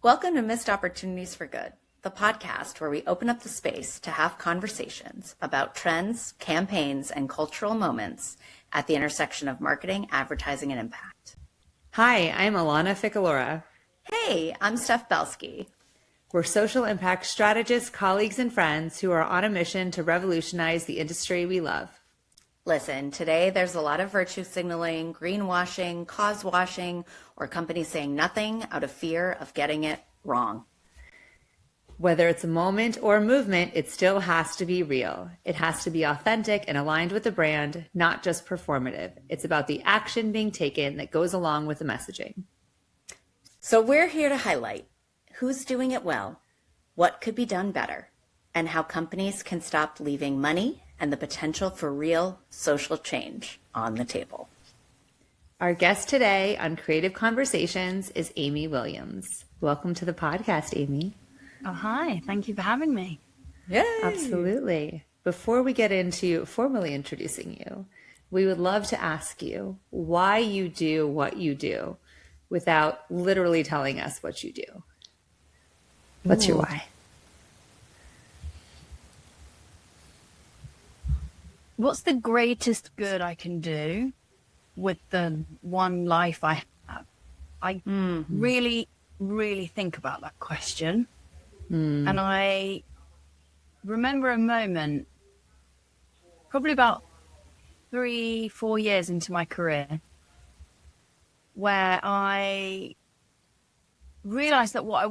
Welcome to Missed Opportunities for Good, the podcast where we open up the space to have conversations about trends, campaigns, and cultural moments at the intersection of marketing, advertising, and impact. Hi, I'm Alana Ficalora. Hey, I'm Steph Belsky. We're social impact strategists, colleagues, and friends who are on a mission to revolutionize the industry we love. Listen, today there's a lot of virtue signaling, greenwashing, cause washing, or companies saying nothing out of fear of getting it wrong. Whether it's a moment or a movement, it still has to be real. It has to be authentic and aligned with the brand, not just performative. It's about the action being taken that goes along with the messaging. So we're here to highlight who's doing it well, what could be done better, and how companies can stop leaving money and the potential for real social change on the table. Our guest today on Creative Conversations is Amy Williams. Welcome to the podcast, Amy. Oh, hi. Thank you for having me. Yay! Absolutely. Before we get into formally introducing you, we would love to ask you why you do what you do without literally telling us what you do. What's your why? What's the greatest good I can do with the one life I have? I really, really think about that question. And I remember a moment, probably about 3-4 years into my career, where I realized that what I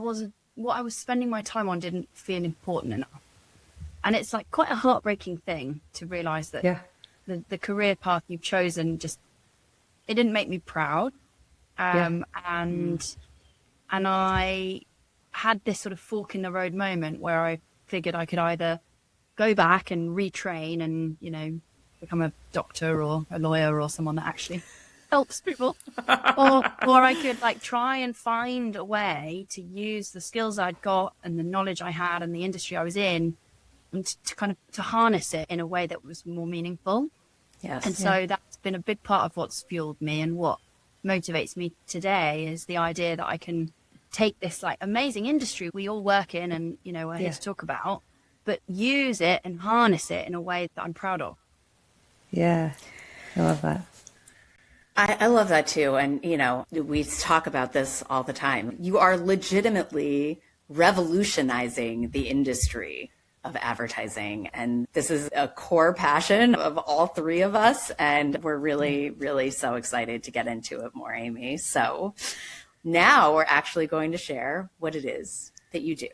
was spending my time on didn't feel important enough. And it's like quite a heartbreaking thing to realize that the career path you've chosen it didn't make me proud. And I had this sort of fork in the road moment where I figured I could either go back and retrain and, become a doctor or a lawyer or someone that actually helps people, or I could try and find a way to use the skills I'd got and the knowledge I had and the industry I was in, and to harness it in a way that was more meaningful. Yes. And so that's been a big part of what's fueled me, and what motivates me today is the idea that I can take this amazing industry we all work in and, we're here to talk about, but use it and harness it in a way that I'm proud of. Yeah, I love that. I love that too. And, we talk about this all the time. You are legitimately revolutionizing the industry of advertising. And this is a core passion of all three of us. And we're really, really so excited to get into it more, Amy. So now we're actually going to share what it is that you do.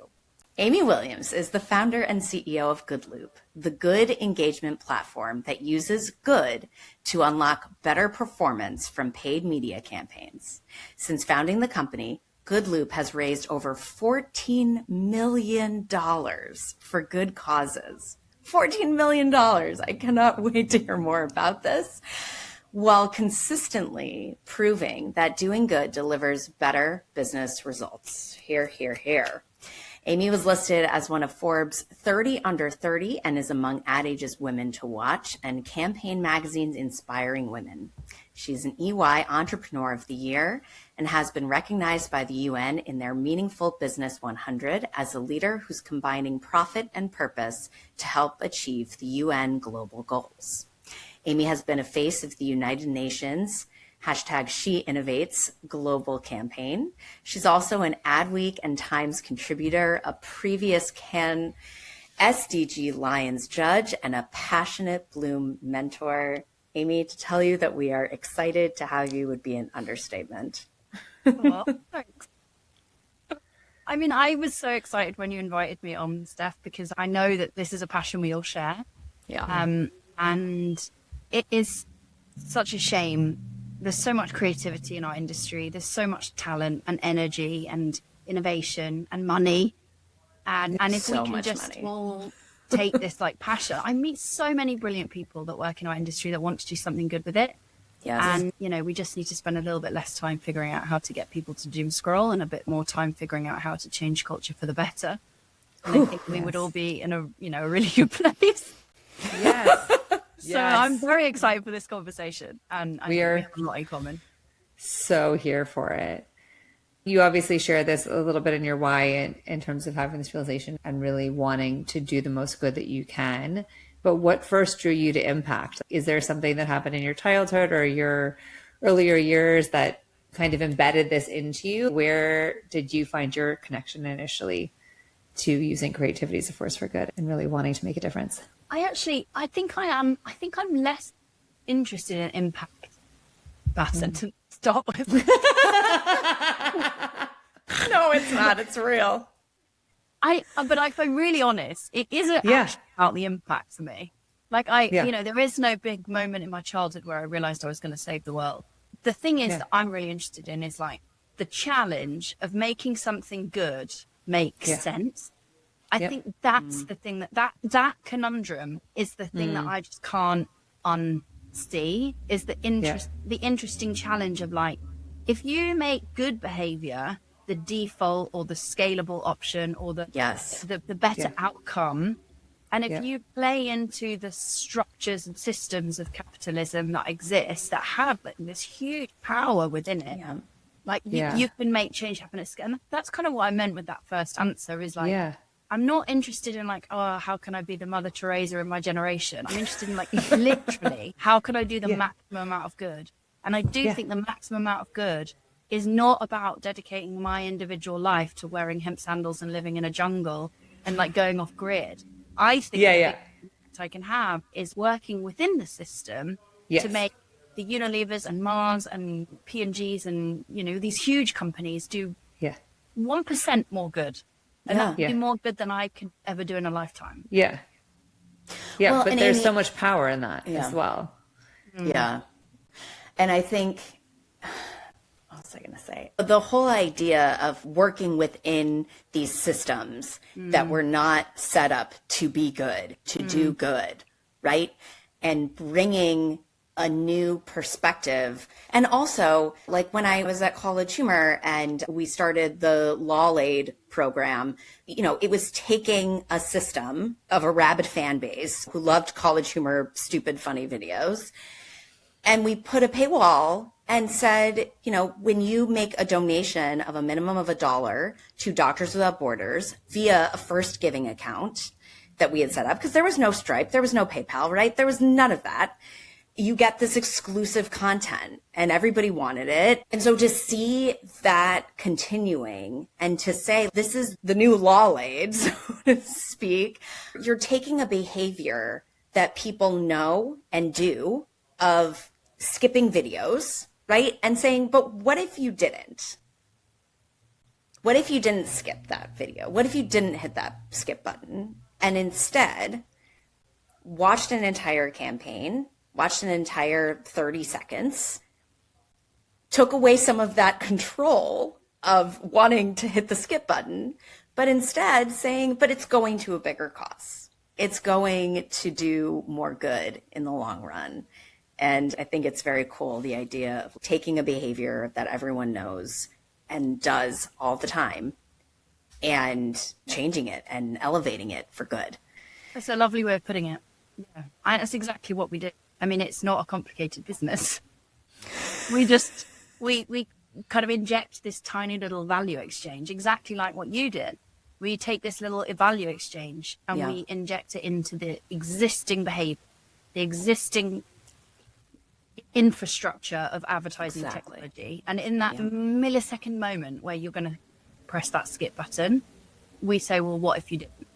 Amy Williams is the founder and CEO of Good Loop, the good engagement platform that uses good to unlock better performance from paid media campaigns. Since founding the company, Good Loop has raised over $14 million for good causes. $14 million. I cannot wait to hear more about this, while consistently proving that doing good delivers better business results. Hear, hear, hear. Amy was listed as one of Forbes 30 Under 30 and is among Ad Age's Women to Watch and Campaign Magazine's Inspiring Women. She's an EY Entrepreneur of the Year and has been recognized by the UN in their Meaningful Business 100 as a leader who's combining profit and purpose to help achieve the UN global goals. Amy has been a face of the United Nations #SheInnovates global campaign. She's also an Adweek and Times contributor, a previous Cannes SDG Lions judge, and a passionate Bloom mentor. Amy, to tell you that we are excited to have you would be an understatement. Well, thanks. I mean, I was so excited when you invited me on, Steph, because I know that this is a passion we all share. Yeah. And it is such a shame. There's so much creativity in our industry. There's so much talent and energy and innovation and money. And if we can just all take this passion. I meet so many brilliant people that work in our industry that want to do something good with it. Yes. And, we just need to spend a little bit less time figuring out how to get people to doom scroll and a bit more time figuring out how to change culture for the better. And I think we would all be in a really good place. Yes. So I'm very excited for this conversation, and I think we have a lot in common. So here for it. You obviously share this a little bit in your why in terms of having this realization and really wanting to do the most good that you can. But what first drew you to impact? Is there something that happened in your childhood or your earlier years that kind of embedded this into you? Where did you find your connection initially to using creativity as a force for good and really wanting to make a difference? I think I'm less interested in impact. That's to start with. No, it's not. It's real. But if I'm really honest, it isn't actually about the impact for me. Like there is no big moment in my childhood where I realized I was going to save the world. The thing is that I'm really interested in is like the challenge of making something good make sense. I think that's the thing that conundrum is the thing that I just can't unsee, is the interesting challenge of like, if you make good behavior the default or the scalable option or the better outcome, and if you play into the structures and systems of capitalism that exist that have like, this huge power within it, like you can make change happen at scale. And that's kind of what I meant with that first answer is like, I'm not interested in like, oh, how can I be the Mother Teresa of my generation? I'm interested in like, literally, how can I do the maximum amount of good? And I do think the maximum amount of good is not about dedicating my individual life to wearing hemp sandals and living in a jungle and like going off grid. I think the impact I can have is working within the system to make the Unilevers and Mars and P&Gs and, these huge companies do 1% more good. And that would be more good than I could ever do in a lifetime. Yeah, well, but there's so much power in that as well. Yeah. And I think, what was I going to say? The whole idea of working within these systems that were not set up to be good, to do good, right? And bringing a new perspective. And also, like when I was at College Humor and we started the Law Aid program, it was taking a system of a rabid fan base who loved College Humor, stupid, funny videos. And we put a paywall and said, when you make a donation of a minimum of $1 to Doctors Without Borders via a First Giving account that we had set up, because there was no Stripe, there was no PayPal, right? There was none of that. You get this exclusive content and everybody wanted it. And so to see that continuing and to say, this is the new law aid, so to speak, you're taking a behavior that people know and do of skipping videos, right? And saying, but what if you didn't? What if you didn't skip that video? What if you didn't hit that skip button and instead watched an entire campaign, watched an entire 30 seconds, took away some of that control of wanting to hit the skip button, but instead saying, but it's going to a bigger cause. It's going to do more good in the long run. And I think it's very cool, the idea of taking a behavior that everyone knows and does all the time and changing it and elevating it for good. That's a lovely way of putting it. Yeah, that's exactly what we do. I mean, it's not a complicated business. We kind of inject this tiny little value exchange, exactly like what you did. We take this little value exchange and we inject it into the existing behavior, the existing infrastructure of advertising technology. And in that millisecond moment where you're going to press that skip button, we say, well, what if you didn't?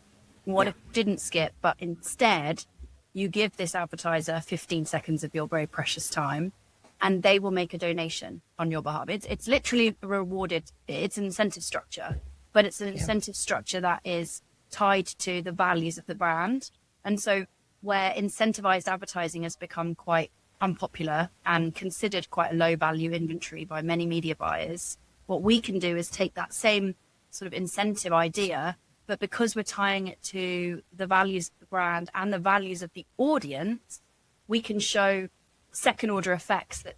What if you didn't skip, but instead you give this advertiser 15 seconds of your very precious time and they will make a donation on your behalf. It's literally rewarded. It's an incentive structure, but it's an incentive structure that is tied to the values of the brand. And so where incentivized advertising has become quite unpopular and considered quite a low value inventory by many media buyers, what we can do is take that same sort of incentive idea, but because we're tying it to the values of the brand and the values of the audience, we can show second order effects that,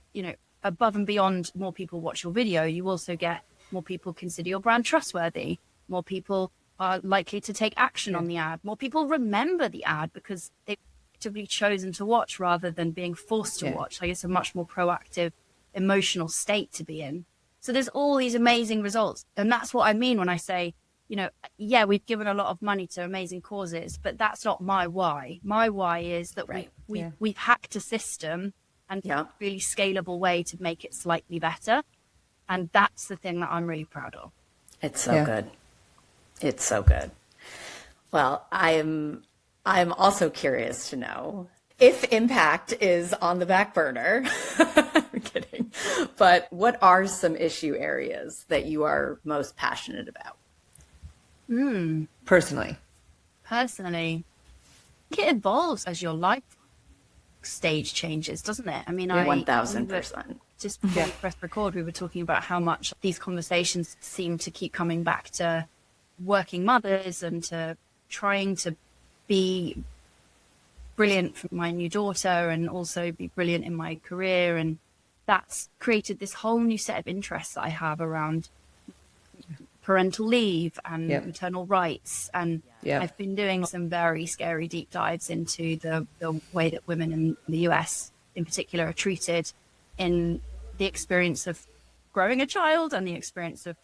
above and beyond more people watch your video, you also get more people consider your brand trustworthy, more people are likely to take action on the ad, more people remember the ad because they've actively chosen to watch rather than being forced to watch. Like, it's a much more proactive emotional state to be in. So there's all these amazing results. And that's what I mean when I say, you know, yeah, we've given a lot of money to amazing causes, but that's not my why. My why is that we've hacked a system and a really scalable way to make it slightly better. And that's the thing that I'm really proud of. It's so good. It's so good. Well, I'm also curious to know if impact is on the back burner. I'm kidding. But what are some issue areas that you are most passionate about? Personally, I think it evolves as your life stage changes, doesn't it? I mean, 1000%. Just before we press record, we were talking about how much these conversations seem to keep coming back to working mothers and to trying to be brilliant for my new daughter and also be brilliant in my career. And that's created this whole new set of interests that I have around parental leave and maternal rights. And I've been doing some very scary deep dives into the way that women in the US in particular are treated in the experience of growing a child and the experience of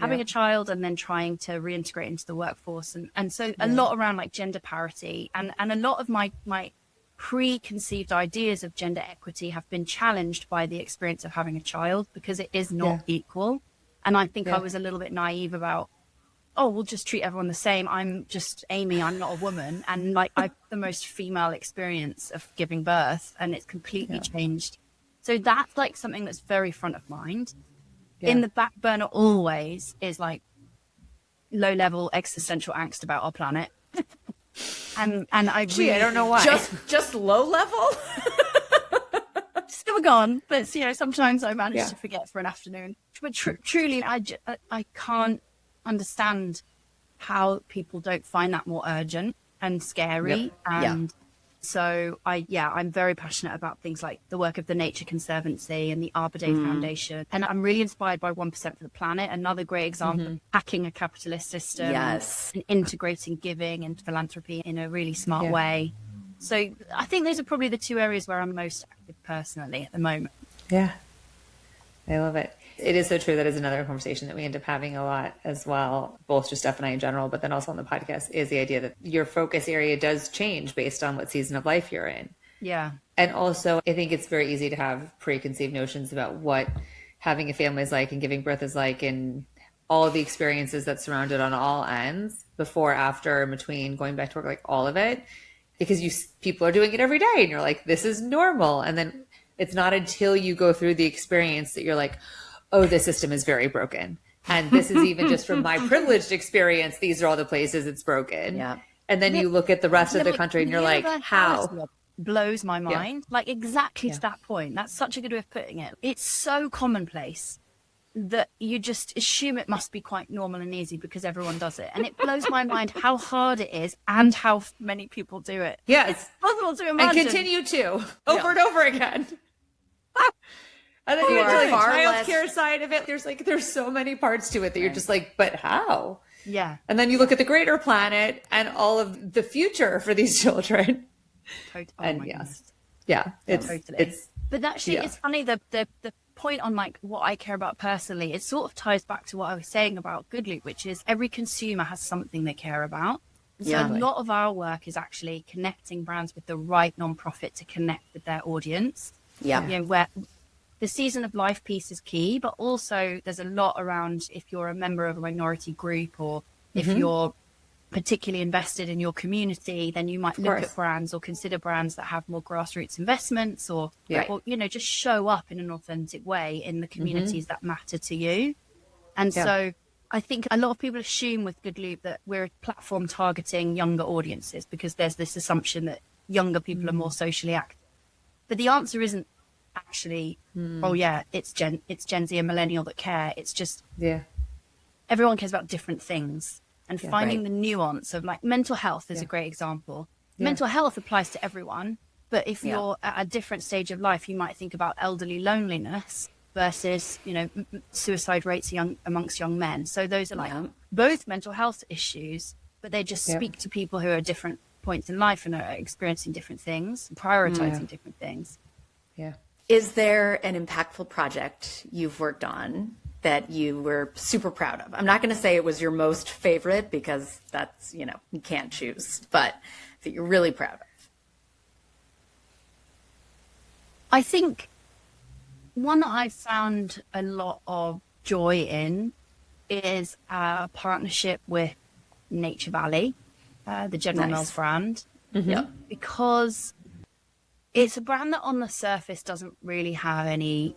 having a child and then trying to reintegrate into the workforce. And so a lot around like gender parity and a lot of my preconceived ideas of gender equity have been challenged by the experience of having a child because it is not equal. And I think I was a little bit naive about, oh, we'll just treat everyone the same. I'm just Amy. I'm not a woman. And like I've the most female experience of giving birth and it's completely changed. So that's like something that's very front of mind. In the back burner always is like low level existential angst about our planet. and I really, I don't know why. Just low level? Still gone, but you know, sometimes I manage to forget for an afternoon. But truly, I can't understand how people don't find that more urgent and scary. And so I'm very passionate about things like the work of the Nature Conservancy and the Arbor Day Foundation. And I'm really inspired by 1% for the Planet, another great example of hacking a capitalist system and integrating giving and philanthropy in a really smart way. So I think those are probably the two areas where I'm most active personally at the moment. Yeah, I love it. It is so true. That is another conversation that we end up having a lot as well, both just Steph and I in general, but then also on the podcast, is the idea that your focus area does change based on what season of life you're in. Yeah. And also, I think it's very easy to have preconceived notions about what having a family is like and giving birth is like and all the experiences that surround it on all ends, before, after, in between, going back to work, like all of it, because people are doing it every day and you're like, this is normal. And then it's not until you go through the experience that you're like, oh, this system is very broken. And this is even just from my privileged experience. These are all the places it's broken. Yeah. And then you look at the rest of the country and you're like, how? Blows my mind. Like exactly to that point. That's such a good way of putting it. It's so commonplace that you just assume it must be quite normal and easy because everyone does it. And it blows my mind how hard it is and how many people do it. Yes. It's possible to imagine. And continue to over and over again. And then you get to like childcare side of it. There's so many parts to it that you're just like, but how? Yeah. And then you look at the greater planet and all of the future for these children. And but actually it's funny, the point on like what I care about personally, it sort of ties back to what I was saying about Good Loop, which is every consumer has something they care about. So a lot of our work is actually connecting brands with the right nonprofit to connect with their audience. You know, where the season of life piece is key, but also there's a lot around if you're a member of a minority group or if you're particularly invested in your community, then you might look at brands or consider brands that have more grassroots investments or, you know, just show up in an authentic way in the communities that matter to you. And so I think a lot of people assume with Good Loop that we're a platform targeting younger audiences because there's this assumption that younger people are more socially active. But the answer isn't actually, it's Gen Z and millennial that care. It's just everyone cares about different things. And finding the nuance of like mental health is a great example. Mental health applies to everyone, but if you're at a different stage of life, you might think about elderly loneliness versus, you know, suicide rates amongst young men. So those are like both mental health issues, but they just speak to people who are different points in life and are experiencing different things, prioritizing different things. Yeah. Is there an impactful project you've worked on that you were super proud of? I'm not going to say it was your most favorite because that's, you can't choose, but that you're really proud of. I think one that I've found a lot of joy in is a partnership with Nature Valley, the General Mills brand, because it's a brand that on the surface doesn't really have any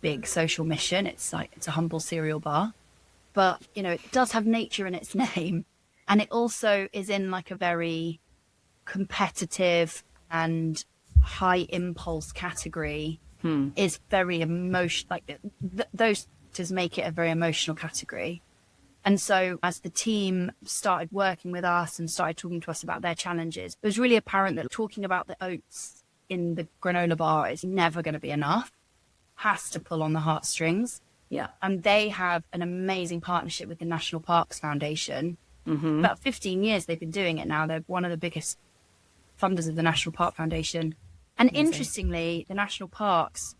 big social mission. It's a humble cereal bar, but it does have nature in its name, and it also is in like a very competitive and high impulse category. Is very emotional, like those just make it a very emotional category. And so as the team started working with us and started talking to us about their challenges, it was really apparent that talking about the oats in the granola bar is never going to be enough. Has to pull on the heartstrings. Yeah. And they have an amazing partnership with the National Parks Foundation. About 15 years they've been doing it now. They're one of the biggest funders of the National Park Foundation. And interestingly, the national parks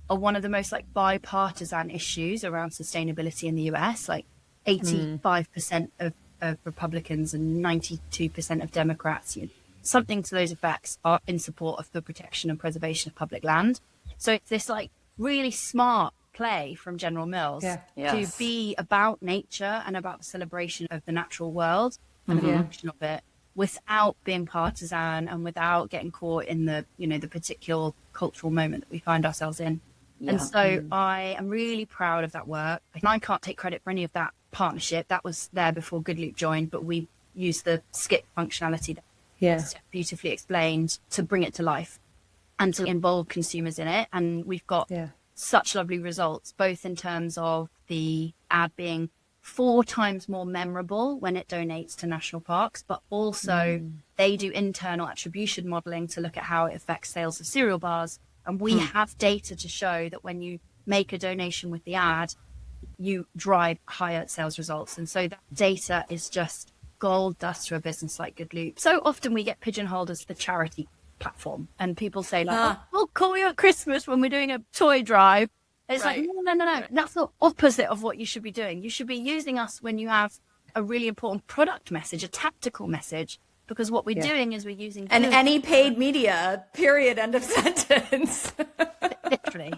are one of the most bipartisan issues around sustainability in the US. 85% of Republicans and 92% of Democrats, something to those effects, are in support of the protection and preservation of public land. So it's this really smart play from General Mills to be about nature and about the celebration of the natural world and the function of it, without being partisan and without getting caught in the particular cultural moment that we find ourselves in. And so I am really proud of that work. And I can't take credit for any of that partnership. That was there before Good Loop joined, but we used the skip functionality that beautifully explained to bring it to life and to involve consumers in it. And we've got such lovely results, both in terms of the ad being 4 times more memorable when it donates to national parks, but also they do internal attribution modeling to look at how it affects sales of cereal bars. And we have data to show that when you make a donation with the ad, you drive higher sales results. And so that data is just gold dust to a business like Good Loop. So often we get pigeonholed as the charity platform, and people say we'll call you at Christmas when we're doing a toy drive. It's no. That's the opposite of what you should be doing. You should be using us when you have a really important product message, a tactical message, because what we're doing is we're using... And any paid media, period, end of sentence. Literally.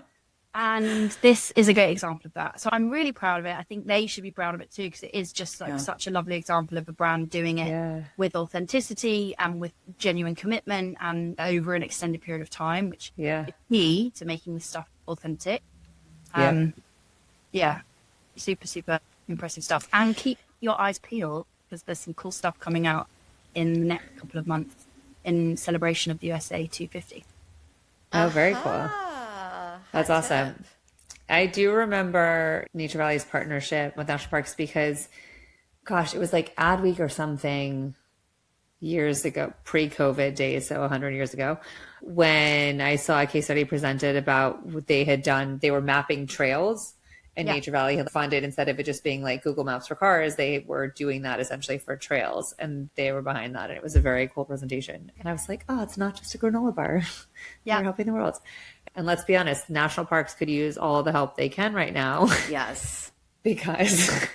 And this is a great example of that. So I'm really proud of it. I think they should be proud of it too, because it is just such a lovely example of a brand doing it with authenticity and with genuine commitment and over an extended period of time, which is key to making this stuff authentic. Super, super impressive stuff. And keep your eyes peeled, because there's some cool stuff coming out in the next couple of months in celebration of the USA 250. Oh, very cool. That's awesome. I do remember Nature Valley's partnership with National Parks because, gosh, it was like Ad Week or something years ago, pre-COVID days, so 100 years ago, when I saw a case study presented about what they had done. They were mapping trails, and Nature Valley had funded, instead of it just being like Google Maps for cars, they were doing that essentially for trails, and they were behind that. And it was a very cool presentation. And I was like, oh, it's not just a granola bar. We're helping the world. And let's be honest, national parks could use all the help they can right now. Yes. Because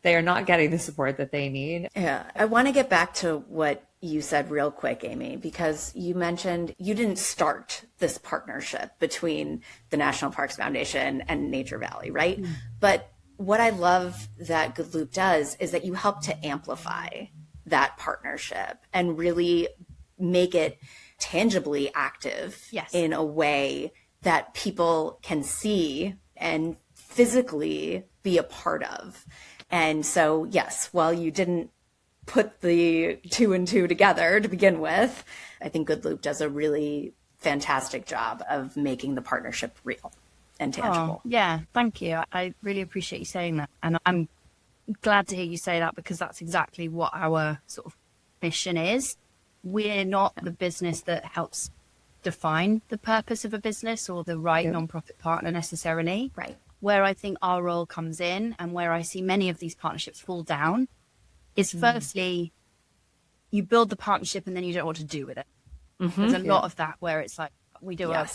they are not getting the support that they need. Yeah. I want to get back to what you said real quick, Amy, because you mentioned you didn't start this partnership between the National Parks Foundation and Nature Valley, right? But what I love that Good Loop does is that you help to amplify that partnership and really make it tangibly active in a way that people can see and physically be a part of. And so, yes, while you didn't put the 2 and 2 together to begin with, I think Good Loop does a really fantastic job of making the partnership real and tangible. Oh, yeah, thank you. I really appreciate you saying that. And I'm glad to hear you say that, because that's exactly what our sort of mission is. We're not the business that helps define the purpose of a business or the right nonprofit partner necessarily. Right. Where I think our role comes in, and where I see many of these partnerships fall down, is firstly you build the partnership and then you don't know what to do with it. There's a lot of that where it's like we do a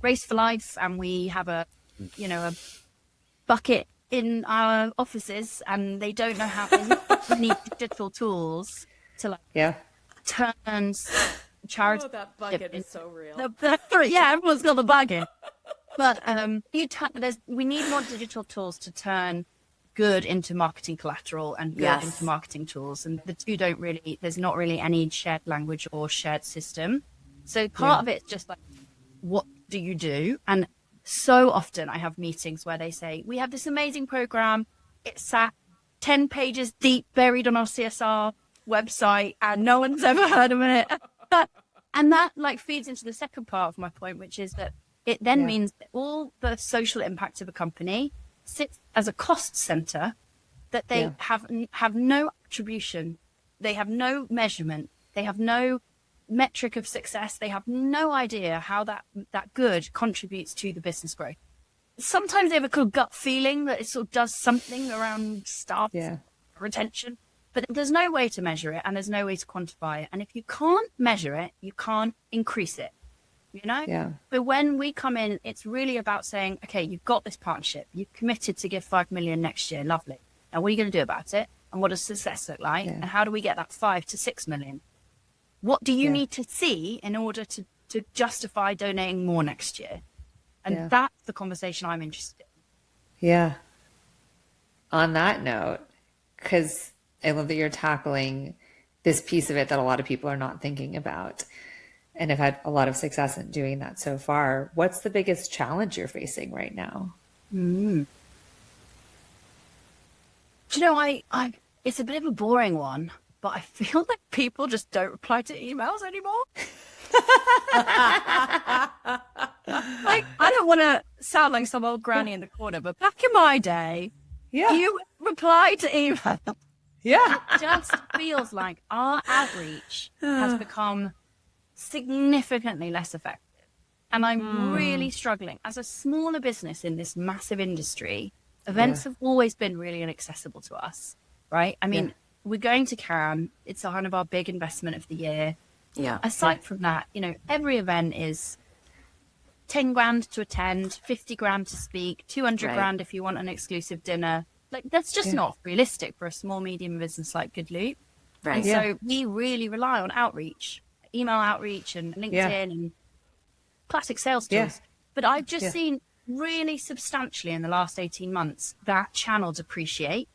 race for life, and we have a bucket in our offices, and they don't know how they need digital tools to like turn charity. Oh, that bucket is so real. Everyone's got the bucket. But we need more digital tools to turn good into marketing collateral and good into marketing tools. And the two there's not really any shared language or shared system. So part of it is just like, what do you do? And so often I have meetings where they say, we have this amazing program. It's sat 10 pages deep, buried on our CSR website, and no one's ever heard of it. And that like feeds into the second part of my point, which is that it then means that all the social impact of a company sits as a cost center, that they have no attribution, they have no measurement, they have no metric of success, they have no idea how that good contributes to the business growth. Sometimes they have a cool gut feeling that it sort of does something around staff retention, but there's no way to measure it and there's no way to quantify it. And if you can't measure it, you can't increase it. But when we come in, it's really about saying, okay, you've got this partnership, you've committed to give 5 million next year, lovely. Now what are you going to do about it, and what does success look like, and how do we get that 5 to 6 million? What do you need to see in order to justify donating more next year? And that's the conversation I'm interested in. On that note, because I love that you're tackling this piece of it that a lot of people are not thinking about, and have had a lot of success in doing that so far. What's the biggest challenge you're facing right now? Do you know, I it's a bit of a boring one, but I feel like people just don't reply to emails anymore. Like, I don't want to sound like some old granny in the corner, but back in my day, you replied to email. It just feels like our outreach has become significantly less effective. And I'm really struggling. As a smaller business in this massive industry, events have always been really inaccessible to us, right? I mean, we're going to Cannes. It's one of our big investment of the year. Aside from that, every event is 10 grand to attend, 50 grand to speak, 200 grand if you want an exclusive dinner. Like, that's just not realistic for a small, medium business like Good Loop. And so we really rely on outreach, email outreach and LinkedIn and classic sales tools. But I've just seen really substantially in the last 18 months that channel depreciate.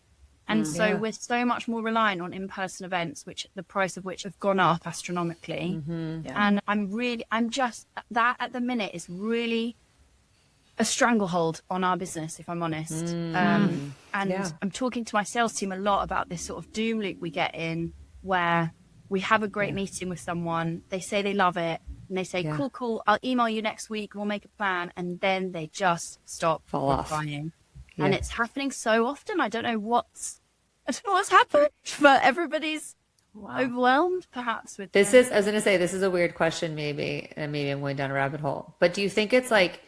And so we're so much more reliant on in-person events, which the price of which have gone up astronomically. And I'm just, that at the minute is really a stranglehold on our business, if I'm honest. And I'm talking to my sales team a lot about this sort of doom loop we get in, where we have a great meeting with someone, they say they love it, and they say, cool, I'll email you next week, we'll make a plan, and then they just stop replying. And it's happening so often. I don't know what's happened, but everybody's overwhelmed perhaps with this. I was going to say, this is a weird question, maybe, and maybe I'm going down a rabbit hole, but do you think it's like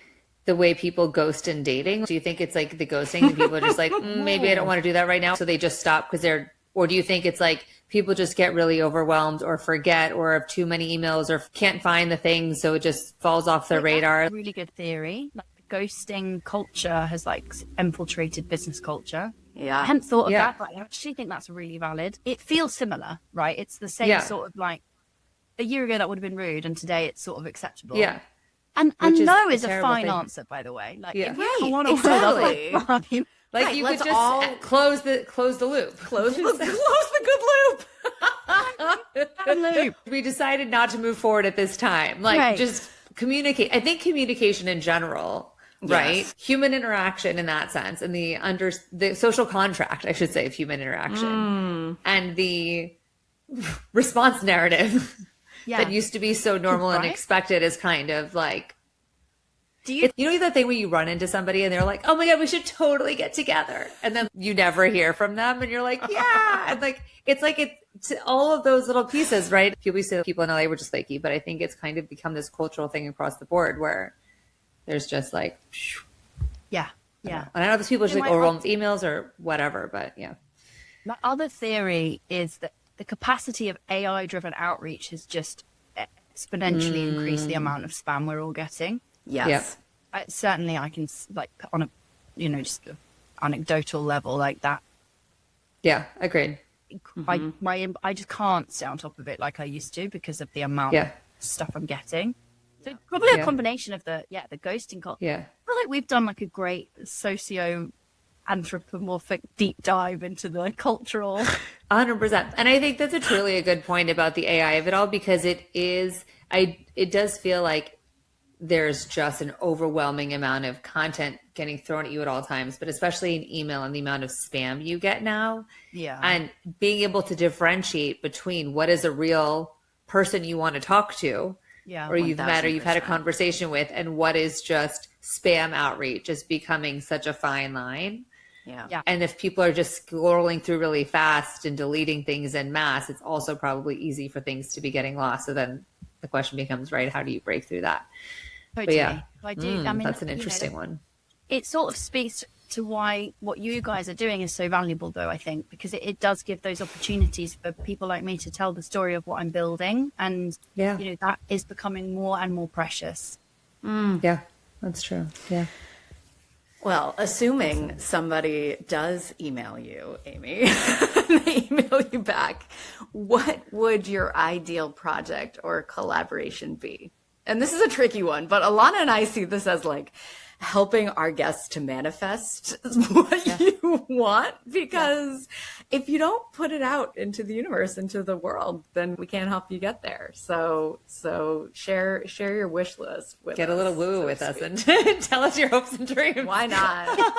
the way people ghost in dating? Do you think it's like the ghosting and people are just like, maybe I don't want to do that right now, so they just stop because or do you think it's like people just get really overwhelmed or forget or have too many emails or can't find the things, so it just falls off their radar? That's a really good theory. Like, the ghosting culture has like infiltrated business culture. I hadn't thought of that, but I actually think that's really valid. It feels similar, right? It's the same sort of like, a year ago that would have been rude, and today it's sort of acceptable. And no is a fine answer, by the way. Like, if you want to exactly. Like, you could just close the loop. Close the good loop. We decided not to move forward at this time. Like, just communicate. I think communication in general, right? Human interaction in that sense, and the social contract, I should say, of human interaction, and the response narrative that used to be so normal and expected is kind of like, you know that thing where you run into somebody and they're like, oh my God, we should totally get together. And then you never hear from them and you're like, yeah. And like, it's all of those little pieces, right? People say people in LA were just flaky, but I think it's kind of become this cultural thing across the board where there's just like, yeah. And I know those people are just like overwhelmed with emails or whatever, but yeah. My other theory is that the capacity of AI driven outreach has just exponentially increased the amount of spam we're all getting. Yes. Certainly I can like on a, just a anecdotal level like that. Yeah, agreed. I just can't stay on top of it like I used to because of the amount of stuff I'm getting. So probably a combination of the ghosting culture. Yeah. I feel like we've done like a great socio anthropomorphic deep dive into the cultural 100%. And I think that's truly a good point about the AI of it all, because it does feel like there's just an overwhelming amount of content getting thrown at you at all times, but especially in email and the amount of spam you get now. Yeah. And being able to differentiate between what is a real person you want to talk to, or you've met or you've had a conversation with, and what is just spam outreach is becoming such a fine line. Yeah. And if people are just scrolling through really fast and deleting things en masse, it's also probably easy for things to be getting lost. So then the question becomes, right, how do you break through that? Totally. But yeah, I do. I mean, that's an interesting one. It sort of speaks to why what you guys are doing is so valuable, though, I think, because it does give those opportunities for people like me to tell the story of what I'm building. And, that is becoming more and more precious. Yeah, that's true. Yeah. Well, assuming somebody does email you, Amy, and they email you back, what would your ideal project or collaboration be? And this is a tricky one, but Alana and I see this as like helping our guests to manifest what you want, because if you don't put it out into the universe, into the world, then we can't help you get there. So share your wish list with us. Get a little woo with us and tell us your hopes and dreams. Why not?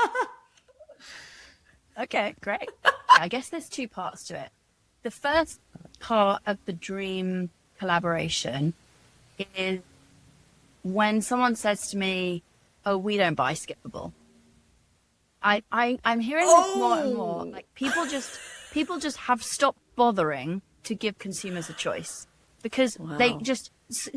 Okay, great. I guess there's two parts to it. The first part of the dream collaboration is when someone says to me, "Oh, we don't buy skippable." I'm hearing this more and more. Like people just have stopped bothering to give consumers a choice because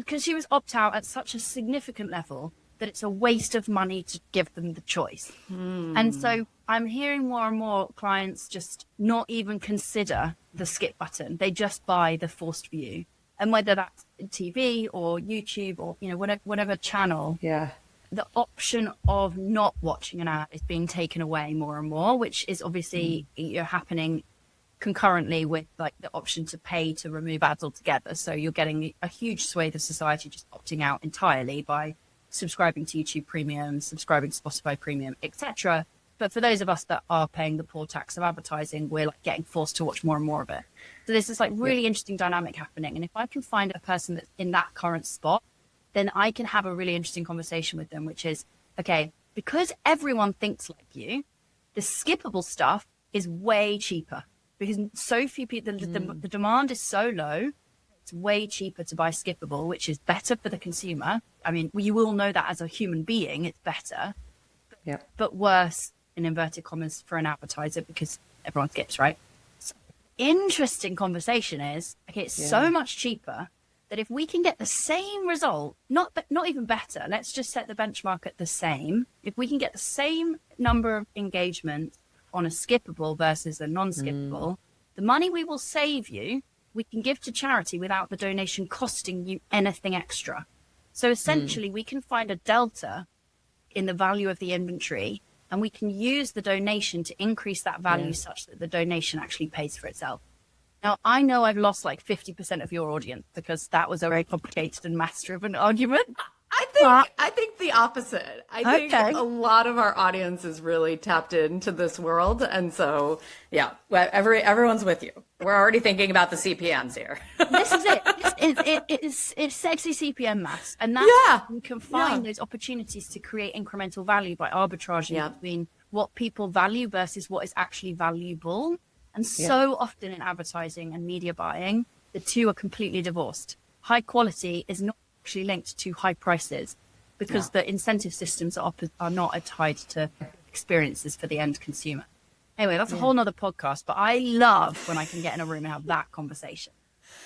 consumers opt out at such a significant level that it's a waste of money to give them the choice. And so I'm hearing more and more clients just not even consider the skip button. They just buy the forced view. And whether that's TV or YouTube or, whatever channel, the option of not watching an ad is being taken away more and more, which is obviously happening concurrently with like the option to pay to remove ads altogether. So you're getting a huge swathe of society just opting out entirely by subscribing to YouTube Premium, subscribing to Spotify Premium, etc. But for those of us that are paying the poor tax of advertising, we're like getting forced to watch more and more of it. So there's this like really interesting dynamic happening. And if I can find a person that's in that current spot, then I can have a really interesting conversation with them, which is, okay, because everyone thinks like you, the skippable stuff is way cheaper because so few people, the demand is so low. It's way cheaper to buy skippable, which is better for the consumer. I mean, you will know that as a human being, it's better, but worse in inverted commas for an advertiser because everyone skips, right? So, interesting conversation is, okay, it's so much cheaper that if we can get the same result, not even better, let's just set the benchmark at the same. If we can get the same number of engagements on a skippable versus a non-skippable, the money we will save you, we can give to charity without the donation costing you anything extra. So essentially, we can find a delta in the value of the inventory, and we can use the donation to increase that value such that the donation actually pays for itself. Now, I know I've lost like 50% of your audience because that was a very complicated and mass-driven argument. I think the opposite. I think a lot of our audience is really tapped into this world. And so, everyone's with you. We're already thinking about the CPMs here. This is it. It's sexy CPM mass. And that's we can find those opportunities to create incremental value by arbitraging between what people value versus what is actually valuable. And so often in advertising and media buying, the two are completely divorced. High quality is not actually linked to high prices because the incentive systems are not tied to experiences for the end consumer. Anyway, that's a whole nother podcast, but I love when I can get in a room and have that conversation.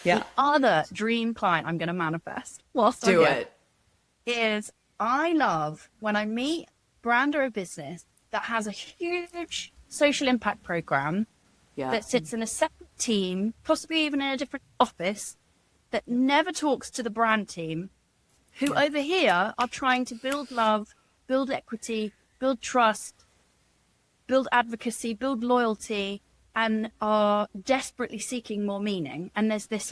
The other dream client I'm going to manifest whilst Do it is I love when I meet a brand or a business that has a huge social impact program that sits in a separate team, possibly even in a different office, that never talks to the brand team, who over here are trying to build love, build equity, build trust, build advocacy, build loyalty, and are desperately seeking more meaning. And there's this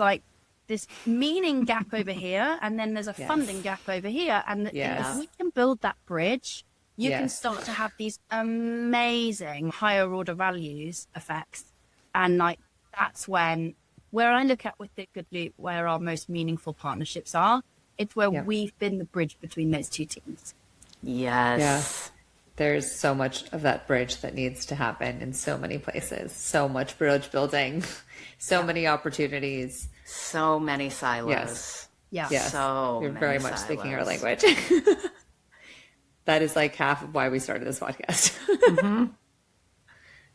meaning gap over here, and then there's a funding gap over here. And if we can build that bridge, you can start to have these amazing higher order values effects. And like, that's where I look at with the Good Loop, where our most meaningful partnerships are. It's where we've been the bridge between those two teams. Yes. Yeah. There's so much of that bridge that needs to happen in so many places. So much bridge building, so many opportunities. So many silos. Yes. Yeah. Yes. So You're many very much silos. speaking our language. That is like half of why we started this podcast.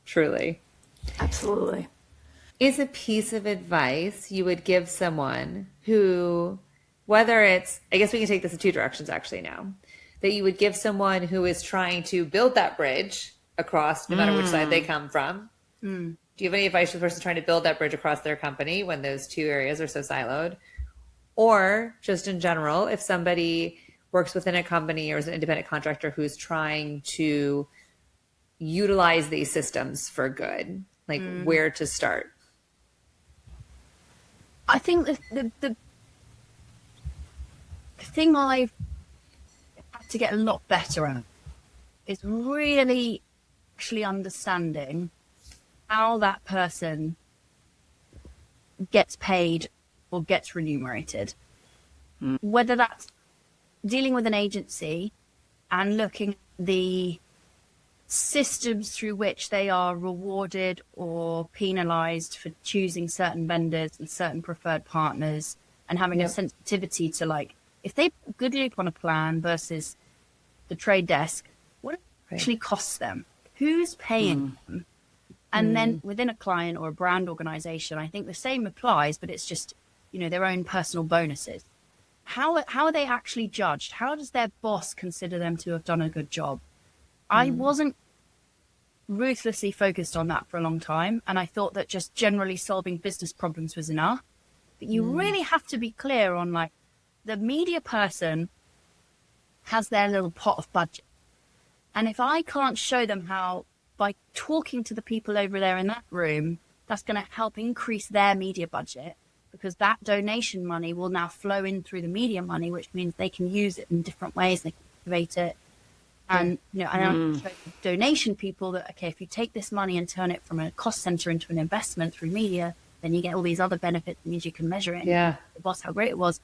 Truly. Absolutely. Is a piece of advice you would give someone who, whether it's, I guess we can take this in two directions actually now, that you would give someone who is trying to build that bridge across, no matter which side they come from. Do you have any advice for the person trying to build that bridge across their company when those two areas are so siloed? Or just in general, if somebody works within a company or is an independent contractor who's trying to utilize these systems for good, like where to start? I think the thing I've had to get a lot better at is really actually understanding how that person gets paid or gets remunerated. Whether that's dealing with an agency and looking at the systems through which they are rewarded or penalized for choosing certain vendors and certain preferred partners, and having a sensitivity to, like, if they put Good Loop on a plan versus the trade desk, what it actually costs them, who's paying them. And then within a client or a brand organization, I think the same applies, but it's just, you know, their own personal bonuses. How are they actually judged? How does their boss consider them to have done a good job? I wasn't ruthlessly focused on that for a long time, and I thought that just generally solving business problems was enough. But you really have to be clear on, like, the media person has their little pot of budget. And if I can't show them how, by talking to the people over there in that room, that's going to help increase their media budget, because that donation money will now flow in through the media money, which means they can use it in different ways, they can activate it. And, you know, and I show donation people that, okay, if you take this money and turn it from a cost center into an investment through media, then you get all these other benefits. It means you can measure it. Yeah. The boss, how great it was.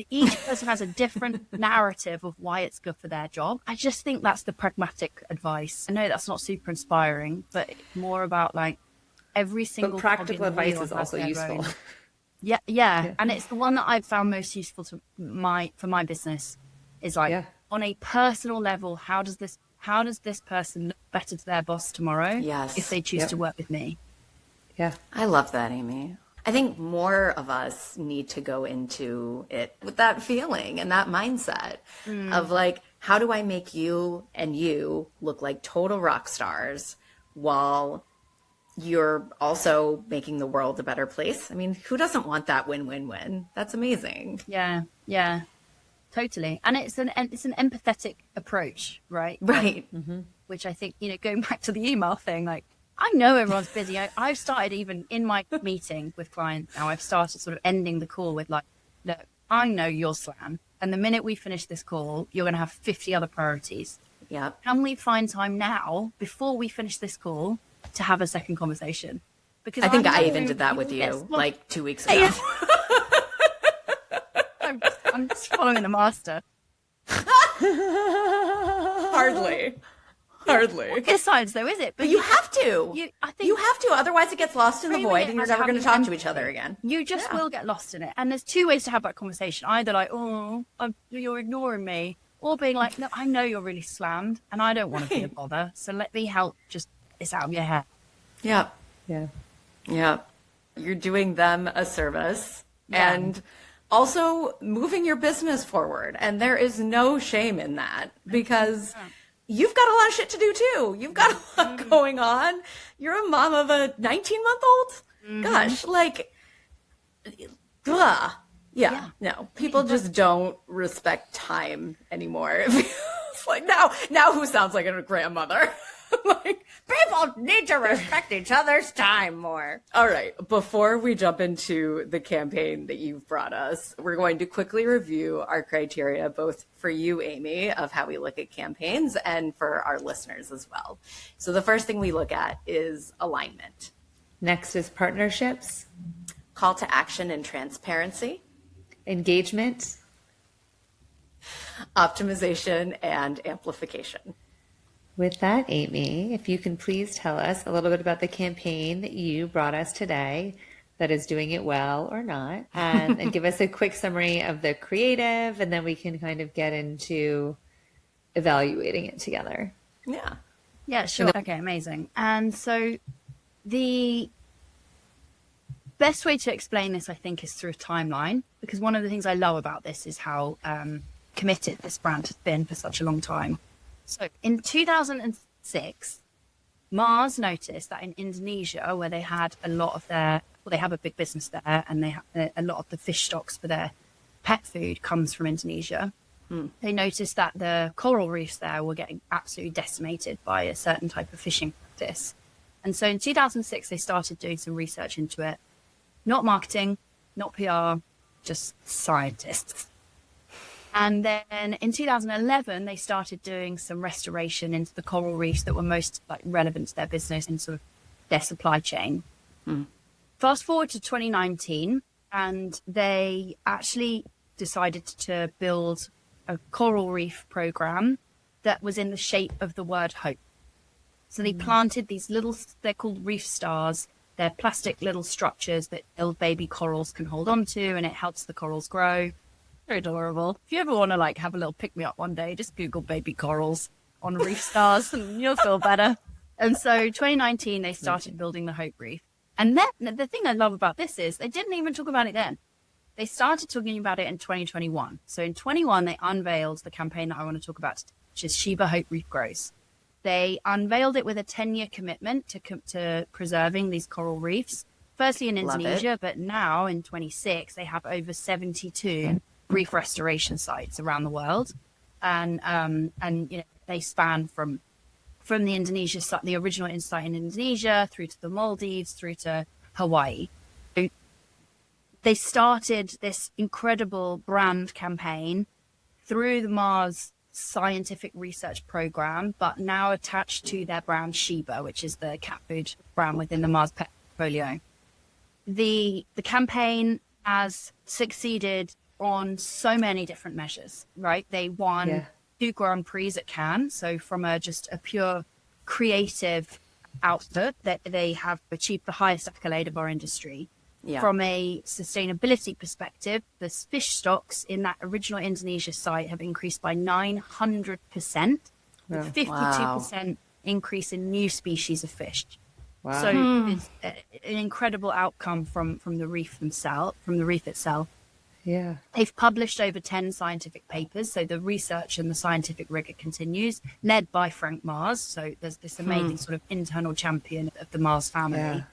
Each person has a different narrative of why it's good for their job. I just think that's the pragmatic advice. I know that's not super inspiring, but it's more about, like, every single But practical advice is also useful. Yeah. And it's the one that I've found most useful for my business is, like, on a personal level, how does this person look better to their boss tomorrow? Yes. If they choose to work with me. Yeah. I love that, Amy. I think more of us need to go into it with that feeling and that mindset of, like, how do I make you and you look like total rock stars while you're also making the world a better place? I mean, who doesn't want that win-win-win? That's amazing. Yeah. Totally. And it's an empathetic approach, right? Right. Which I think, you know, going back to the email thing, like, I know everyone's busy. I've started, even in my meeting with clients now, I've started sort of ending the call with, like, look, I know you're slammed, and the minute we finish this call, you're going to have 50 other priorities. Yep. Can we find time now, before we finish this call, to have a second conversation? Because I think I even did that with you like 2 weeks ago. I'm just following the master. Hardly. Besides, though, is it? But you have to. I think you have to. Otherwise, it gets lost in the void, and you're never going to talk to each other again. You just will get lost in it. And there's two ways to have that conversation. Either like, you're ignoring me, or being like, no, I know you're really slammed, and I don't want to be a bother. So let me help just get this out of your head. Yep. Yeah. Yep. You're doing them a service and also moving your business forward. And there is no shame in that, because you've got a lot of shit to do too. You've got a lot going on. You're a mom of a 19-month-old. Gosh, like, blah. Yeah, no, people just don't respect time anymore. It's like now who sounds like a grandmother? Like, people need to respect each other's time more. All right, before we jump into the campaign that you've brought us, we're going to quickly review our criteria, both for you, Amy, of how we look at campaigns, and for our listeners as well. So the first thing we look at is alignment. Next is partnerships. Call to action and transparency. Engagement. Optimization and amplification. With that, Amy, if you can please tell us a little bit about the campaign that you brought us today that is doing it well or not, and give us a quick summary of the creative, and then we can kind of get into evaluating it together. Yeah. Yeah, sure. Okay, amazing. And so the best way to explain this, I think, is through a timeline, because one of the things I love about this is how committed this brand has been for such a long time. So in 2006, Mars noticed that in Indonesia, where they had a lot of they have a big business there, and they have a lot of the fish stocks for their pet food comes from Indonesia. They noticed that the coral reefs there were getting absolutely decimated by a certain type of fishing practice. And so in 2006, they started doing some research into it. Not marketing, not PR, just scientists. And then in 2011, they started doing some restoration into the coral reefs that were most relevant to their business and sort of their supply chain. Fast forward to 2019, and they actually decided to build a coral reef program that was in the shape of the word hope. So they planted these they're called reef stars. They're plastic little structures that little baby corals can hold on to, and it helps the corals grow. They're adorable. If you ever want to have a little pick-me-up one day, just Google baby corals on reef stars and you'll feel better. And so 2019, they started building the Hope Reef. And then the thing I love about this is they didn't even talk about it then. They started talking about it in 2021. So in 21, they unveiled the campaign that I want to talk about, which is Sheba Hope Reef Grows. They unveiled it with a 10-year commitment to preserving these coral reefs, firstly in Indonesia, but now in 26, they have over 72 reef restoration sites around the world. And they span from the Indonesia site, the original site in Indonesia, through to the Maldives, through to Hawaii. They started this incredible brand campaign through the Mars scientific research program, but now attached to their brand Sheba, which is the cat food brand within the Mars pet portfolio. The campaign has succeeded on so many different measures, right? They won 2 Grand Prix at Cannes. So from just a pure creative output, that they have achieved the highest accolade of our industry. Yeah. From a sustainability perspective, the fish stocks in that original Indonesia site have increased by 900%, with 52% increase in new species of fish. Wow. So it's an incredible outcome from the reef itself. Yeah. They've published over 10 scientific papers, so the research and the scientific rigor continues, led by Frank Mars. So there's this amazing sort of internal champion of the Mars family. Yeah.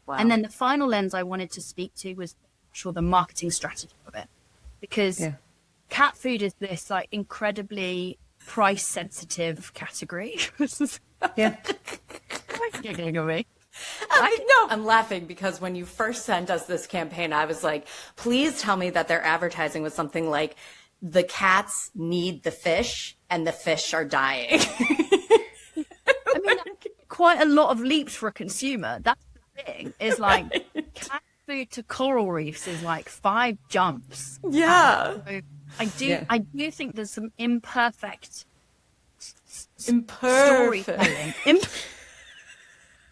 Wow. And then the final lens I wanted to speak to was the marketing strategy of it, because cat food is this incredibly price sensitive category. Yeah. You're getting at me. No, I'm laughing because when you first sent us this campaign, I was like, please tell me that their advertising was something like, the cats need the fish and the fish are dying. I mean, quite a lot of leaps for a consumer. That's the thing, is cat food to coral reefs is 5 jumps. Yeah. So I do think there's some imperfect storytelling.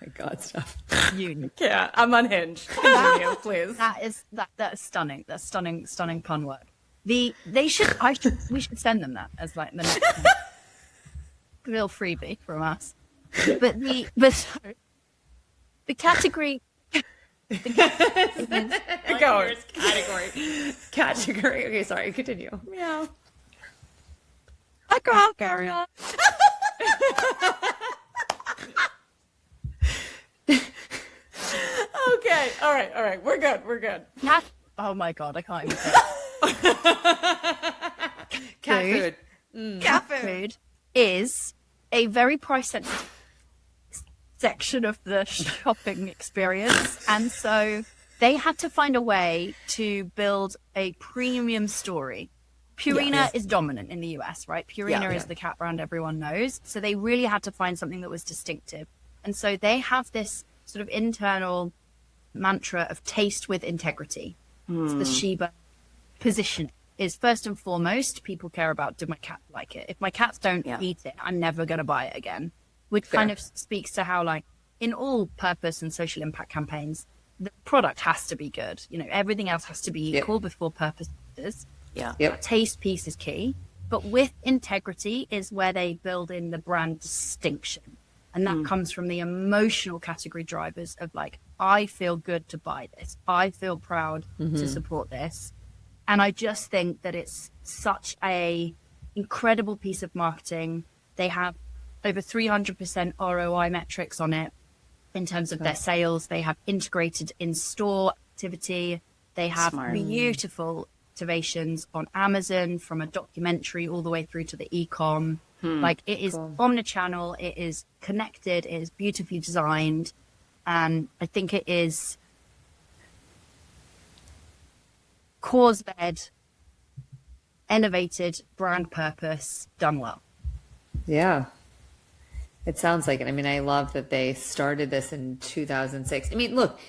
My God, stuff. Yeah, I'm unhinged. Continue, please. That's stunning. That's stunning pun word. We should send them that as the next little freebie from us. But the category. Category. Okay, sorry. Continue. Yeah. I'll carry on. Okay. All right. We're good. Cat. Oh my God, I can't even say Cat food. cat food is a very price sensitive section of the shopping experience. And so they had to find a way to build a premium story. Purina is dominant in the US, right? Purina is the cat brand everyone knows. So they really had to find something that was distinctive. And so they have this sort of internal mantra of taste with integrity. It's the Sheba position. Is first and foremost, people care about, do my cat like it? If my cats don't eat it, I'm never going to buy it again. Which kind of speaks to how, like, in all purpose and social impact campaigns, the product has to be good. You know, everything else has to be equal before purpose is. Taste piece is key. But with integrity is where they build in the brand distinction. And that comes from the emotional category drivers of, like, I feel good to buy this. I feel proud to support this. And I just think that it's such a incredible piece of marketing. They have over 300% ROI metrics on it in terms of their sales. They have integrated in-store activity. They have beautiful activations on Amazon, from a documentary all the way through to the e-com. Like, it is omnichannel, it is connected, it is beautifully designed. And I think it is cause-led, innovated, brand purpose, done well. Yeah. It sounds like it. I mean, I love that they started this in 2006. I mean, look,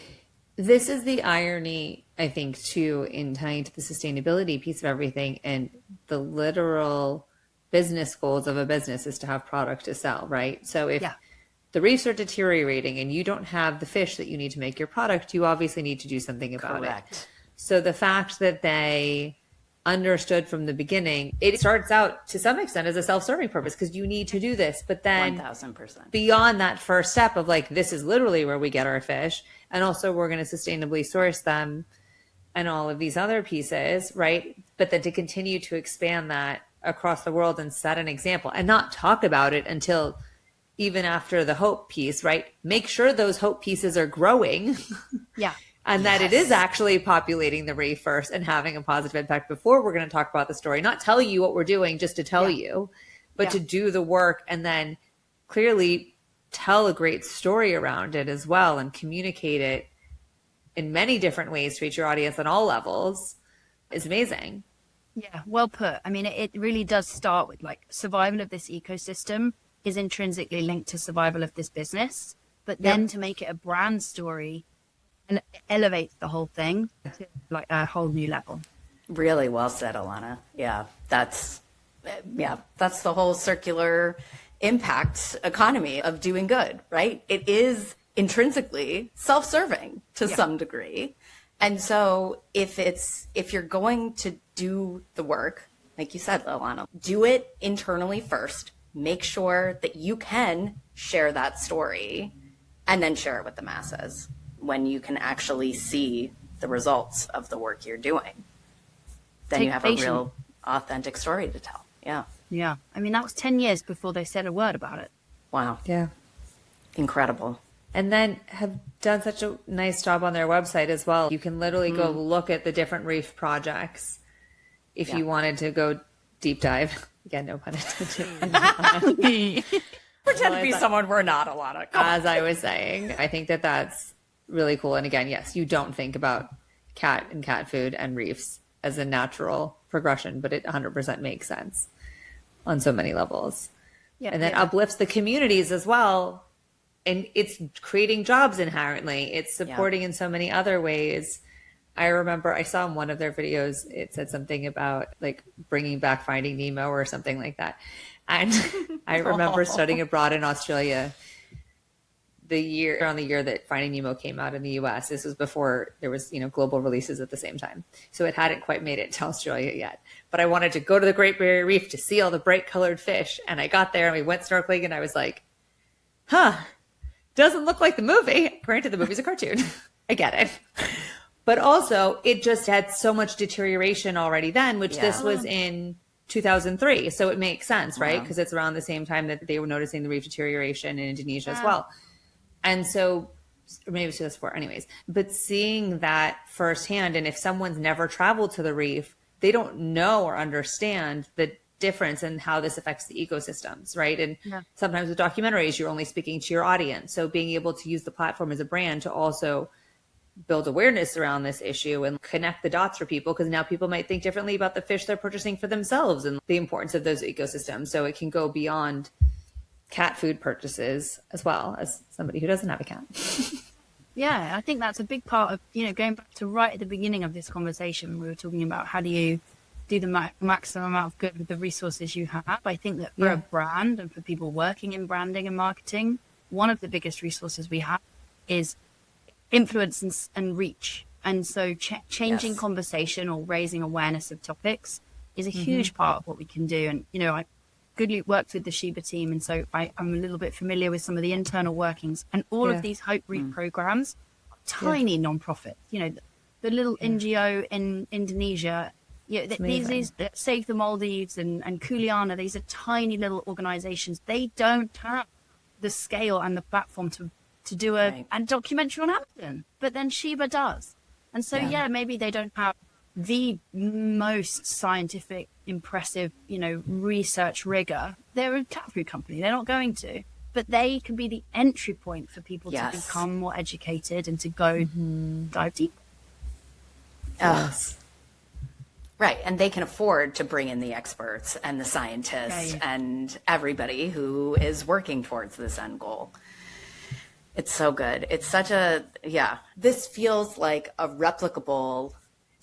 this is the irony, I think, too, in tying to the sustainability piece of everything. And the literal business goals of a business is to have product to sell, right? So if the reefs are deteriorating and you don't have the fish that you need to make your product, you obviously need to do something about it. So the fact that they understood from the beginning, it starts out to some extent as a self-serving purpose because you need to do this. But then 1000%. Beyond that first step of, like, this is literally where we get our fish. And also we're going to sustainably source them and all of these other pieces, right? But then to continue to expand that across the world and set an example and not talk about it until even after the hope piece, right? Make sure those hope pieces are growing. And that it is actually populating the reef first and having a positive impact before we're going to talk about the story. Not tell you what we're doing just to tell you, but to do the work and then clearly tell a great story around it as well and communicate it in many different ways to reach your audience on all levels is amazing. Yeah, well put. I mean, it really does start with, like, survival of this ecosystem is intrinsically linked to survival of this business, but then to make it a brand story and elevate the whole thing to, like, a whole new level. Really well said, Alana. Yeah, that's the whole circular impact economy of doing good, right? It is intrinsically self-serving to some degree. And so if you're going to do the work, like you said, Alana, do it internally first. Make sure that you can share that story and then share it with the masses when you can actually see the results of the work you're doing. Then you have a real authentic story to tell. Yeah. Yeah. I mean, that was 10 years before they said a word about it. Wow. Yeah. Incredible. And then have done such a nice job on their website as well. You can literally go look at the different reef projects if you wanted to go deep dive. Again, no pun intended. Pretend to be someone we're not, Alana. As I was saying, I think that that's really cool. And again, yes, you don't think about cat and cat food and reefs as a natural progression, but it 100% makes sense on so many levels. Yeah, and then uplifts the communities as well. And it's creating jobs inherently. It's supporting in so many other ways. I remember I saw in one of their videos, it said something about, like, bringing back Finding Nemo or something like that. And I remember studying abroad in Australia the year that Finding Nemo came out in the US. This was before there was, global releases at the same time. So it hadn't quite made it to Australia yet. But I wanted to go to the Great Barrier Reef to see all the bright colored fish. And I got there and we went snorkeling and I was like, doesn't look like the movie. Granted, the movie's a cartoon. I get it. But also, it just had so much deterioration already then, which this was in 2003. So it makes sense, right? Because it's around the same time that they were noticing the reef deterioration in Indonesia as well. And so or maybe it's 2004 anyways, but seeing that firsthand. And if someone's never traveled to the reef, they don't know or understand the difference in how this affects the ecosystems, right? And sometimes with documentaries, you're only speaking to your audience. So being able to use the platform as a brand to also build awareness around this issue and connect the dots for people, because now people might think differently about the fish they're purchasing for themselves and the importance of those ecosystems. So it can go beyond cat food purchases as well, as somebody who doesn't have a cat. Yeah, I think that's a big part of, going back to right at the beginning of this conversation, we were talking about how do you do the maximum amount of good with the resources you have. I think that for a brand and for people working in branding and marketing, one of the biggest resources we have is influence and reach. And so changing conversation or raising awareness of topics is a huge part of what we can do. And, I Goodly works with the Sheba team, and so I'm a little bit familiar with some of the internal workings. And all of these Hope Reef programs are tiny non-profits. The little NGO in Indonesia, these Save the Maldives and Kuliana, these are tiny little organizations. They don't have the scale and the platform to do a documentary on Amazon, but then Sheba does. And so, maybe they don't have the most scientific, impressive, research rigor. They're a cat food company. They're not going to, but they can be the entry point for people to become more educated and to go dive deep. Yes. Right. And they can afford to bring in the experts and the scientists and everybody who is working towards this end goal. It's so good. It's such this feels like a replicable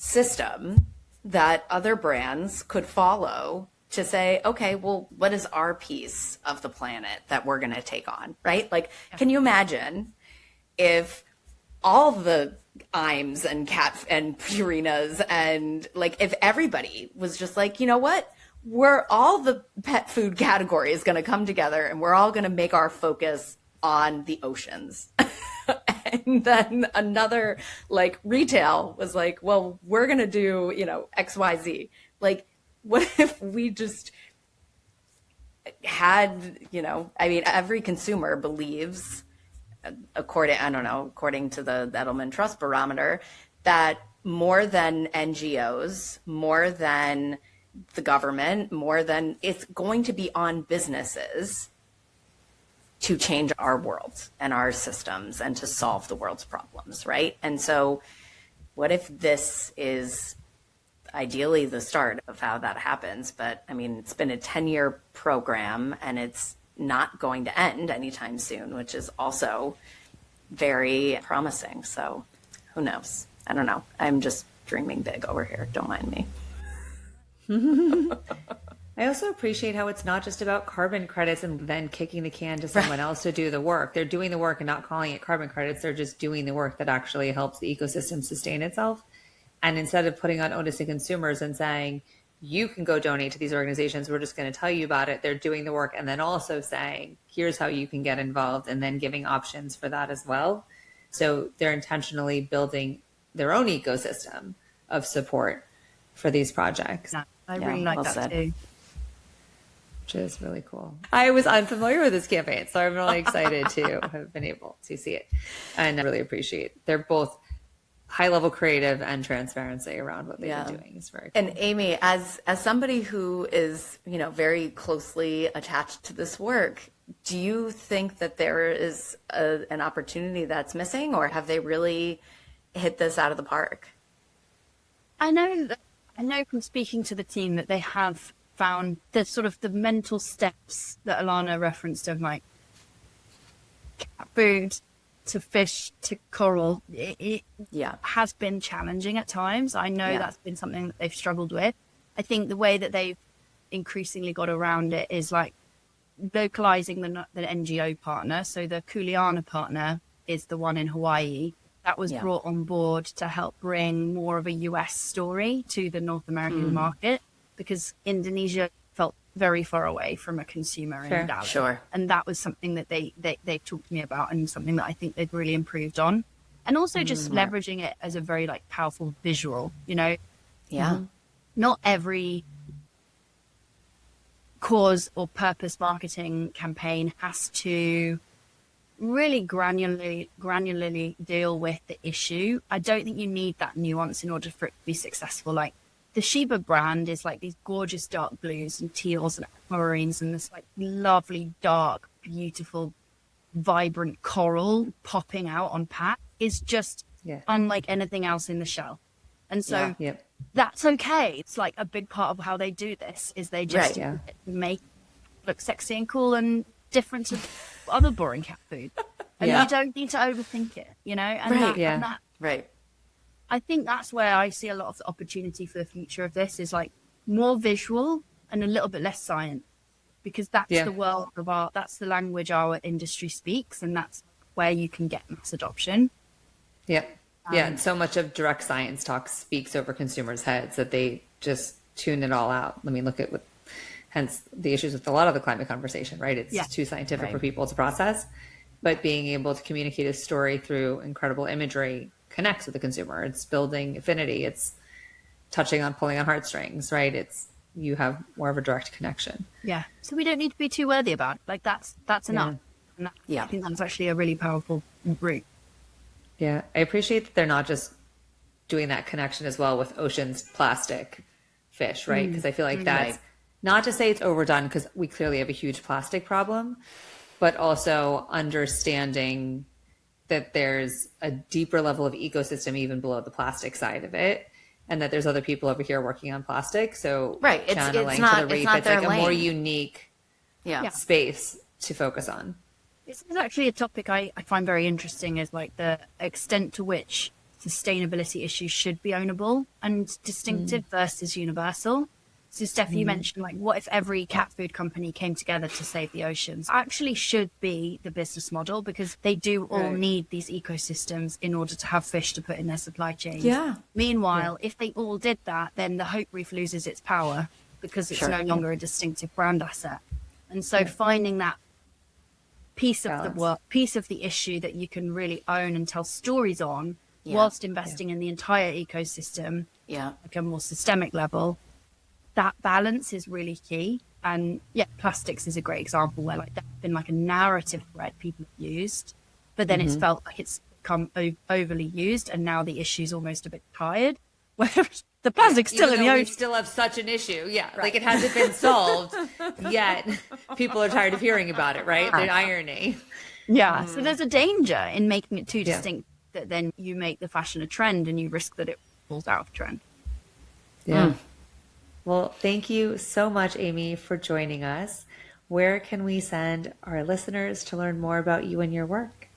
system that other brands could follow to say, okay, well, what is our piece of the planet that we're going to take on, right? Like, can you imagine if all the Iams and cat and Purinas and like if everybody was just like, you know what? We're all the pet food category is going to come together and we're all going to make our focus on the oceans. And then another like retail was like, well, we're going to do, XYZ. Like, what if we just had, every consumer believes, according to the Edelman Trust Barometer, that more than NGOs, more than the government, more than it's going to be on businesses to change our world and our systems and to solve the world's problems, right? And so what if this is ideally the start of how that happens? But it's been a 10-year program and it's not going to end anytime soon, which is also very promising. So who knows? I don't know. I'm just dreaming big over here. Don't mind me. I also appreciate how it's not just about carbon credits and then kicking the can to someone else to do the work. They're doing the work and not calling it carbon credits. They're just doing the work that actually helps the ecosystem sustain itself. And instead of putting on onus to consumers and saying, you can go donate to these organizations, we're just going to tell you about it. They're doing the work and then also saying, here's how you can get involved, and then giving options for that as well. So they're intentionally building their own ecosystem of support for these projects. I really like that too. Which is really cool. I was unfamiliar with this campaign, so I'm really excited to have been able to see it. And I really appreciate they're both high-level creative and transparency around what they've been doing. It's very cool. And Amy, as somebody who is, very closely attached to this work, do you think that there is an opportunity that's missing, or have they really hit this out of the park? I know from speaking to the team that they have found the sort of the mental steps that Alana referenced of like cat food to fish to coral. It has been challenging at times. I know that's been something that they've struggled with. I think the way that they've increasingly got around it is like localizing the NGO partner. So the Kuliana partner is the one in Hawaii that was brought on board to help bring more of a US story to the North American market, because Indonesia felt very far away from a consumer in Dallas. Sure. And that was something that they talked to me about, and something that I think they've really improved on. And also just leveraging it as a very like powerful visual, Yeah. Not every cause or purpose marketing campaign has to really granularly deal with the issue. I don't think you need that nuance in order for it to be successful. Like the Sheba brand is like these gorgeous dark blues and teals and aquamarines and this like lovely, dark, beautiful, vibrant coral popping out on pack is just unlike anything else in the shell. And so that's okay. It's like a big part of how they do this is they just make it look sexy and cool and different to other boring cat food. And you don't need to overthink it, you know? And I think that's where I see a lot of the opportunity for the future of this is like more visual and a little bit less science, because that's the world of art. That's the language our industry speaks, and that's where you can get mass adoption. And so much of direct science talk speaks over consumers' heads that they just tune it all out. I mean, look at hence the issues with a lot of the climate conversation, right? It's too scientific for people to process, but being able to communicate a story through incredible imagery connects with the consumer. It's building affinity. It's touching on, pulling on heartstrings, right? You have more of a direct connection. Yeah. So we don't need to be too worthy about it. Like that's enough. And I think that's actually a really powerful route. Yeah. I appreciate that they're not just doing that connection as well with oceans, plastic, fish, right? Because I feel like that's not to say it's overdone, because we clearly have a huge plastic problem, but also understanding that there's a deeper level of ecosystem even below the plastic side of it, and that there's other people over here working on plastic. So channeling to the Reef, it's like a more unique space to focus on. This is actually a topic I find very interesting, is like the extent to which sustainability issues should be ownable and distinctive versus universal. So Steph, you mentioned like, what if every cat food company came together to save the oceans? Actually should be the business model, because they do all need these ecosystems in order to have fish to put in their supply chains. Meanwhile, if they all did that, then the Hope Reef loses its power, because it's no longer a distinctive brand asset. And so finding that piece of the work, piece of the issue that you can really own and tell stories on, whilst investing in the entire ecosystem, like a more systemic level, that balance is really key. And plastics is a great example where like that's been like a narrative thread people have used, but then it's felt like it's become overly used, and now the issue's almost a bit tired. Whereas the plastic's still in the ocean. We still have such an issue. Like it hasn't been solved yet. People are tired of hearing about it, right? The irony. So there's a danger in making it too distinct that then you make the fashion a trend and you risk that it falls out of trend. Well, thank you so much, Amy, for joining us. Where can we send our listeners to learn more about you and your work?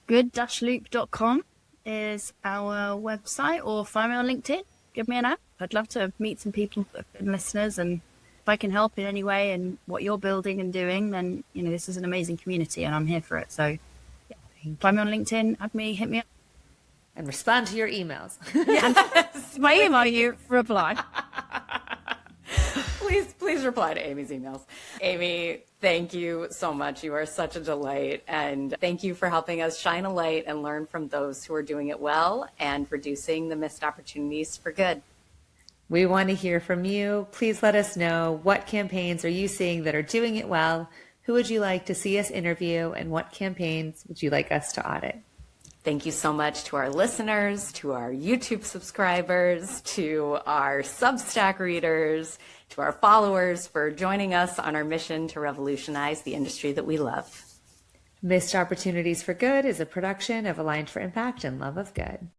Good-loop.com is our website, or find me on LinkedIn. Give me an app. I'd love to meet some people and listeners, and if I can help in any way in what you're building and doing, then this is an amazing community and I'm here for it. So find me on LinkedIn, add me, hit me up. And respond to your emails. My email, you reply. Please reply to Amy's emails. Amy, thank you so much. You are such a delight. And thank you for helping us shine a light and learn from those who are doing it well and reducing the missed opportunities for good. We want to hear from you. Please let us know, what campaigns are you seeing that are doing it well? Who would you like to see us interview? And what campaigns would you like us to audit? Thank you so much to our listeners, to our YouTube subscribers, to our Substack readers, to our followers for joining us on our mission to revolutionize the industry that we love. Missed Opportunities for Good is a production of Aligned for Impact and Love of Good.